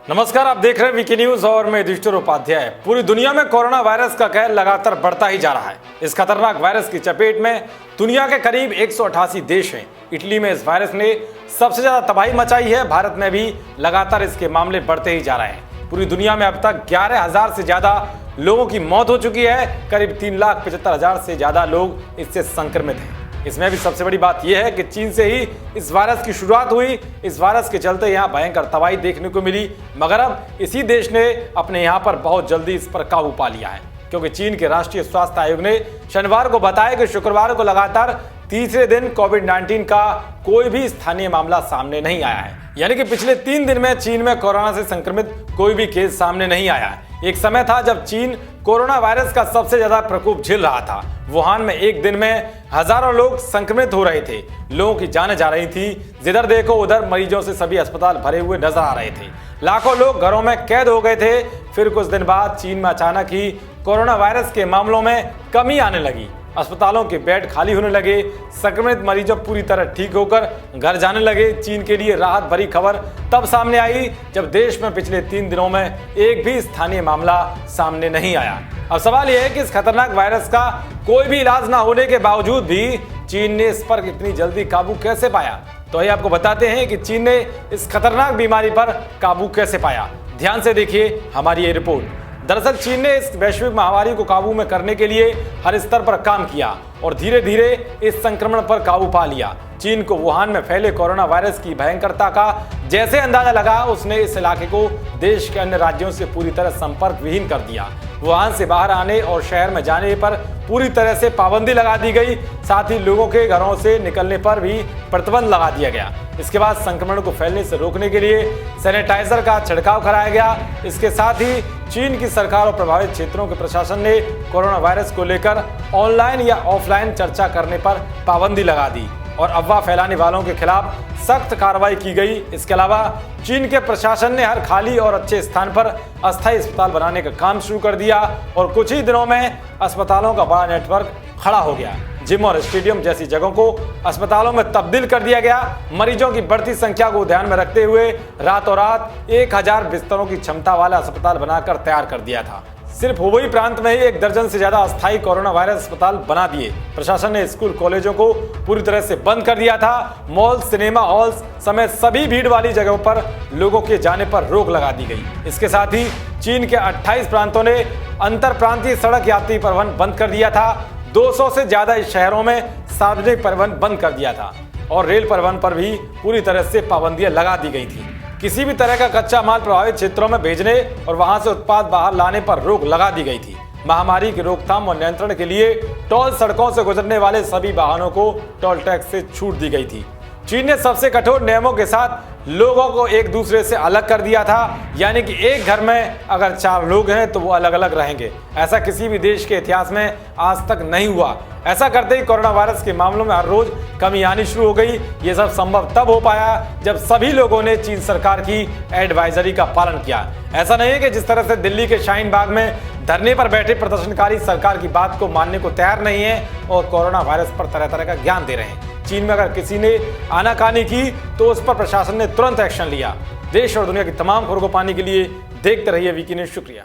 नमस्कार, आप देख रहे हैं वीके न्यूज और मैं युधिष्ठिर उपाध्याय। पूरी दुनिया में कोरोना वायरस का कहर लगातार बढ़ता ही जा रहा है। इस खतरनाक वायरस की चपेट में दुनिया के करीब 188 देश हैं। इटली में इस वायरस ने सबसे ज्यादा तबाही मचाई है। भारत में भी लगातार इसके मामले बढ़ते ही जा रहे हैं। पूरी दुनिया में अब तक 11,000 से ज्यादा लोगों की मौत हो चुकी है। करीब 3,75,000 से ज्यादा लोग इससे संक्रमित हैं। इसमें भी सबसे बड़ी बात यह है कि चीन से ही इस वायरस की शुरुआत हुई। इस वायरस के चलते यहाँ भयंकर तबाही देखने को मिली, मगर अब इसी देश ने अपने यहाँ पर बहुत जल्दी इस पर काबू पा लिया है, क्योंकि चीन के राष्ट्रीय स्वास्थ्य आयोग ने शनिवार को बताया कि शुक्रवार को लगातार तीसरे दिन कोविड-19 का कोई भी स्थानीय मामला सामने नहीं आया है। यानी कि पिछले 3 दिन में चीन में कोरोना से संक्रमित कोई भी केस सामने नहीं आया है। एक समय था जब चीन कोरोना वायरस का सबसे ज्यादा प्रकोप झेल रहा था। वुहान में एक दिन में हजारों लोग संक्रमित हो रहे थे, लोगों की जानें जा रही थी। जिधर देखो उधर मरीजों से सभी अस्पताल भरे हुए नजर आ रहे थे। लाखों लोग घरों में कैद हो गए थे। फिर कुछ दिन बाद चीन में अचानक ही कोरोना वायरस के मामलों में कमी आने लगी। अस्पतालों के बेड खाली होने लगे। संक्रमित मरीजों पूरी तरह ठीक होकर घर जाने लगे। चीन के लिए राहत भरी खबर तब सामने आई जब देश में पिछले 3 दिनों में एक भी स्थानीय मामला सामने नहीं आया। अब सवाल यह है कि इस खतरनाक वायरस का कोई भी इलाज ना होने के बावजूद भी चीन ने इस पर इतनी जल्दी काबू कैसे पाया। तो ये आपको बताते हैं कि चीन ने इस खतरनाक बीमारी पर काबू कैसे पाया। ध्यान से देखिए हमारी ये रिपोर्ट। दरअसल चीन ने इस वैश्विक महामारी को काबू में करने के लिए हर स्तर पर काम किया और धीरे धीरे इस संक्रमण पर काबू पा लिया। चीन को वुहान में फैले कोरोना वायरस की भयंकरता का जैसे अंदाजा लगा, उसने इस इलाके को देश के अन्य राज्यों से पूरी तरह संपर्क विहीन कर दिया। वुहान से बाहर आने और शहर में जाने पर पूरी तरह से पाबंदी लगा दी गई। साथ ही लोगों के घरों से निकलने पर भी प्रतिबंध लगा दिया गया। इसके बाद संक्रमण को फैलने से रोकने के लिए सैनिटाइजर का छिड़काव कराया गया। इसके साथ ही चीन की सरकार और प्रभावित क्षेत्रों के प्रशासन ने कोरोना वायरस को लेकर ऑनलाइन या ऑफलाइन चर्चा करने पर पाबंदी लगा दी और अफवाह फैलाने वालों के खिलाफ सख्त कार्रवाई की गई। इसके अलावा चीन के प्रशासन ने हर खाली और अच्छे स्थान पर अस्थायी अस्पताल बनाने का काम शुरू कर दिया और कुछ ही दिनों में अस्पतालों का बड़ा नेटवर्क खड़ा हो गया। जिम और स्टेडियम जैसी जगहों को अस्पतालों में तब्दील कर दिया गया। मरीजों की बढ़ती संख्या को ध्यान में रखते हुए रातों रात 1000 बिस्तरों की क्षमता वाला अस्पताल बनाकर तैयार कर दिया था। सिर्फ हुबेई प्रांत में ही 1 दर्जन से ज्यादा अस्थायी कोरोना वायरस अस्पताल बना दिए। प्रशासन ने स्कूल कॉलेजों को पूरी तरह से बंद कर दिया था। मॉल, सिनेमा हॉल्स समेत सभी भीड़ वाली जगहों पर लोगों के जाने पर रोक लगा दी गई। इसके साथ ही चीन के 28 प्रांतों ने अंतर प्रांतीय सड़क यात्री परिवहन बंद कर दिया था। 200 से ज्यादा शहरों में सार्वजनिक परिवहन बंद कर दिया था और रेल परिवहन पर भी पूरी तरह से पाबंदियां लगा दी गई थी। किसी भी तरह का कच्चा माल प्रभावित क्षेत्रों में भेजने और वहां से उत्पाद बाहर लाने पर रोक लगा दी गई थी। महामारी की रोकथाम और नियंत्रण के लिए टोल सड़कों से गुजरने वाले सभी वाहनों को टोल टैक्स से छूट दी गई थी। चीन ने सबसे कठोर नियमों के साथ लोगों को एक दूसरे से अलग कर दिया था। यानी कि एक घर में अगर 4 लोग हैं तो वो अलग अलग रहेंगे। ऐसा किसी भी देश के इतिहास में आज तक नहीं हुआ। ऐसा करते ही कोरोना वायरस के मामलों में हर रोज कमी आनी शुरू हो गई। ये सब संभव तब हो पाया जब सभी लोगों ने चीन सरकार की एडवाइजरी का पालन किया। ऐसा नहीं है कि जिस तरह से दिल्ली के शाहीन बाग में धरने पर बैठे प्रदर्शनकारी सरकार की बात को मानने को तैयार नहीं है और कोरोना वायरस पर तरह तरह का ज्ञान दे रहे हैं। चीन में अगर किसी ने आनाकानी की तो उस पर प्रशासन ने तुरंत एक्शन लिया। देश और दुनिया की तमाम खबरों को पाने के लिए देखते रहिए वीके न्यूज। शुक्रिया।